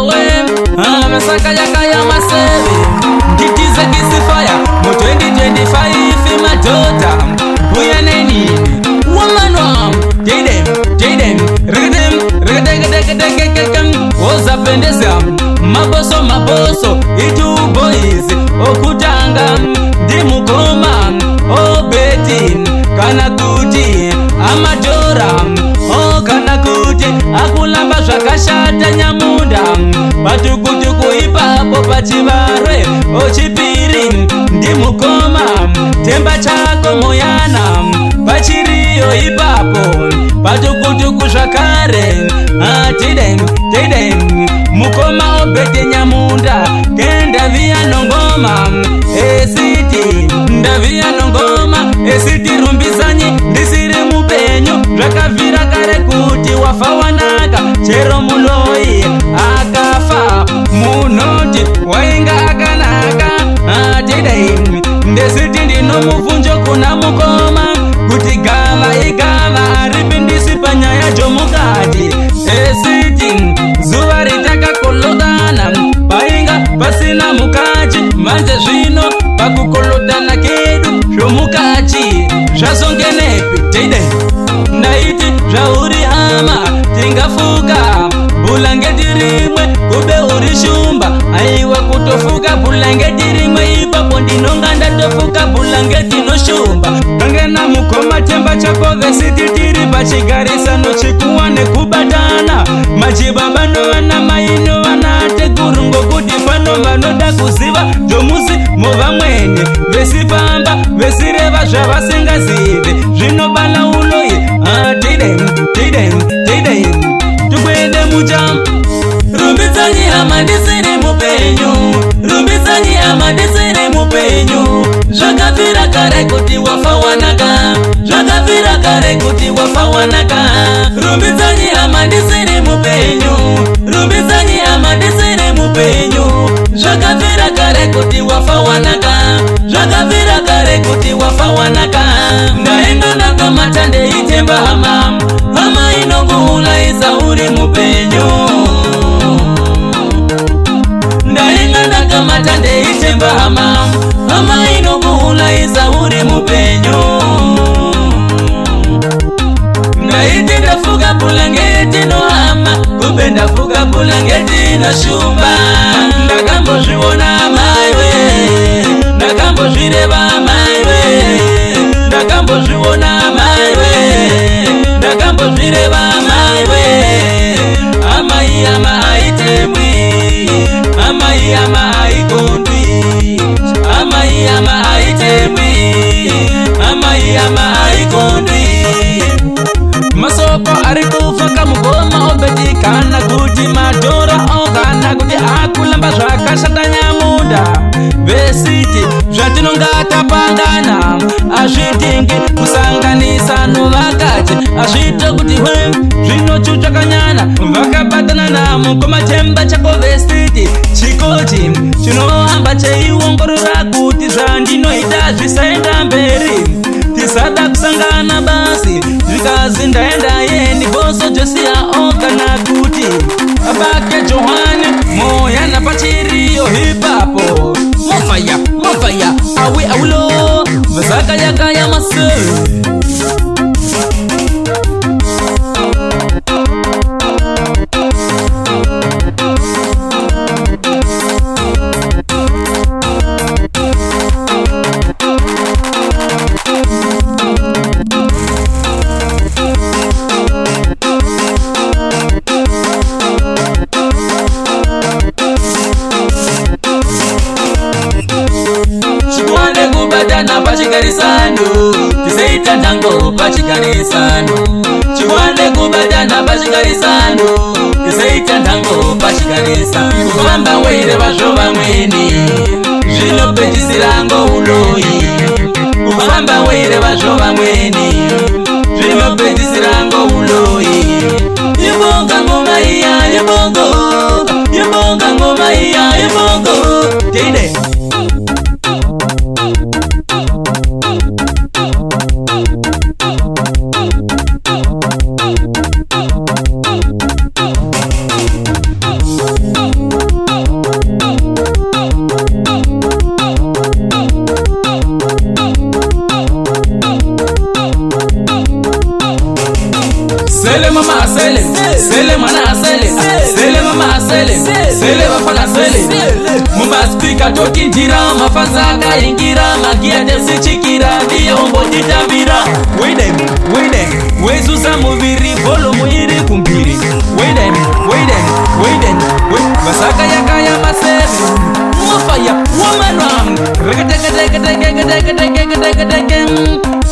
we Masaka yaka ya masebe Kitiza kisifaya Mo 2025 madota Uya neni Womanwa Jaden Regedem Oza pendeza Maboso Itu boys Okutanga Dimukoma Obeti Kana kuti Amadora Kana kuti Akulamba zvakashata nyamunda Patukutuku ipapo pachivare Ochipiri Ndimukoma Temba chako moyana Pachiriyo ipapo Patukutuku zvakare Tiden Mukoma obete nyamunda Kenda via nongoma Esiti Ndavia nongoma Esiti rumbizanyi Ndisiri mupenyo Zvakavira kare kuti wafa wanaka Chero muloi akafa Munoti wainga akanaka Tiden Ndesiti ndino muvunjo kuna mukoma Kuti igava aripindisi panyaya jomukati Esiti zuva ritakakolodana Painga pasina mukachi Manje zvino pakukolodana kedu Zvomukachi zvazongenepi Tiden Ndaiti zvauri hama tingafuka Bulangeti rimwe kube uri shumba Aiwa kutofuka bulangeti rimwe ipapo ndinonga ndatofuka bulangeti no shumba Kangena mukoma temba chako vesiti tiri pachigarisano chikuwa nekubatana Machibaba novana maino vanatekuru ngokuti pano vanoda kuziva Jomusi mova mwene vesipamba vesireva zvavasingazive Zvinobala uloye Tiden Tukwende mujam Rumbidzanyi hama ndisiri mupenyu Rumbidzanyi hama ndisiri mupenyu Zvakavira kare kuti wafa wanaka Zvakavira kare kuti wafa wanaka Rumbidzanyi hama ndisiri mupenyu Rumbidzanyi hama ndisiri mupenyu Zvakavira kare kuti wafa wanaka Zvakavira kare kuti wafa wanaka Ndaenda nakamata ndeitemba hama Hama inokuulaisa uri mupenyu Ndaenda nakamata ndeitemba hama Hama inokuulaisa uri mupenyu Ndaiti ndafuka bulangeti no hama Kumbe ndafuka bulangeti no shumba Ndakambozviona maiwe Ndakambozvireva maiwe Ndakambozviona maiwe Ndakambozvireva maiwe Amai ama aitemwi Amai ama aikondwi Amai ama aitemwi Amai ama aikondwi Masoko arikufa kamukoma obeti Kana kuti madora Kana kuti akulamba zvakashata nyamunda Vesiti zvatinonga tapangana Azvidingi kusanganisa novakati Azvito kuti hwe zvinochutsva kanyana Vakabatana namo komachemba chako vesiti Chikoti chinohamba cheiongorora kuti zvandinoita zvisaenda mberi Tisada kusangana basi Zvikazi ndaenda yeni boso Josia kana kuti Abake Johane moya na pachiriyo hipapo Mofaya awilo Vasaka yaka ya masu Pachikarisano tiseita ndango pachikarisano Chikwande kubatana pachikarisano tiseita ndango pachikarisano Kufamba weire vazhova mweni Zvinopedzisirango uloyi Kufamba weire vazhova mweni Zvinopedzisirango uloyi Yebonga ngoma iya Yebonga ngoma iya Yebongo Tide mama asele, sele mwana asele, sele mama asele, sele wafana sele. Mumba speaker toki njira, mafanza kaingira, magia desichikira, diyo ombo jitambira. Wait them, wezuza muviri, volo muiri kumbiri. Wait them, basaka yaka ya masere. Mufaya, woman ram,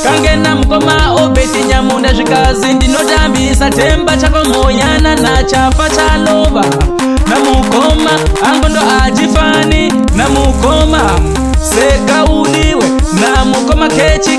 kange na mkoma obeti nyamunda shikazi ndinotambisa temba chako moyana na chapa chalova na mukoma angondo ajifani na mukoma seka uliwe na mukoma kechi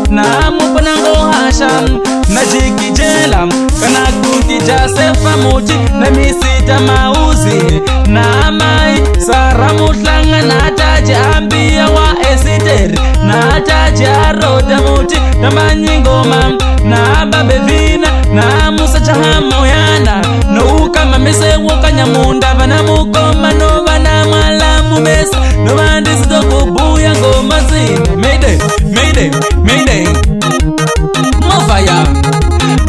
na muponango hasha na jikijela kana kutija sefa muti na misita mauzi na mai sara mutlanga na taji ambia wa esiteri na taji aroda muti tamanyi ngoma na babevina na musa chahamoyana no ukama mise wakanyamunda vana mukoma no vana mwalamu mesa no vandisido kubuya ngoma zina Mayday Mofaya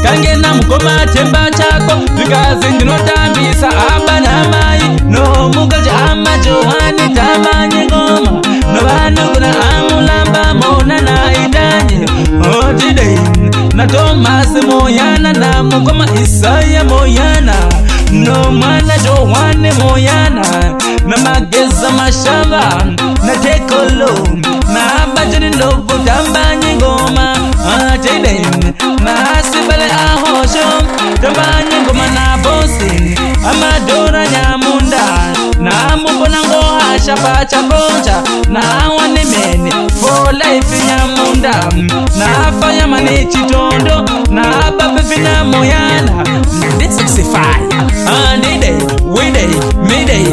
kange na mukoma temba chako vikazi ndinotambisa aba na mai no mugaji ama johani tamanyi ngoma no vana kuna amulamba mona na idanye otide na Thomas moyana na mukoma Isaya moyana no mwana johani moyana na mageza mashamba na tekolo na abajini ndovu tambanyi ngoma atide na asibale ahosho tambanyi ngoma na bosi amadora nyamunda na mubonango hasha pacha konja na wanemene for life nyamunda na fanya manichi tondo na babevina moyana this is fire anide Mayday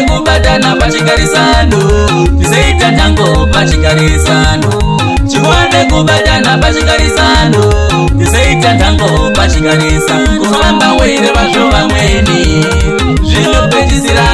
Kubadana pachikarisano tiseita tango pachikarisano chikwane kubadana pachikarisano tiseita tango pachikarisano kufamba weire vazvo vamweni zvinopedzisira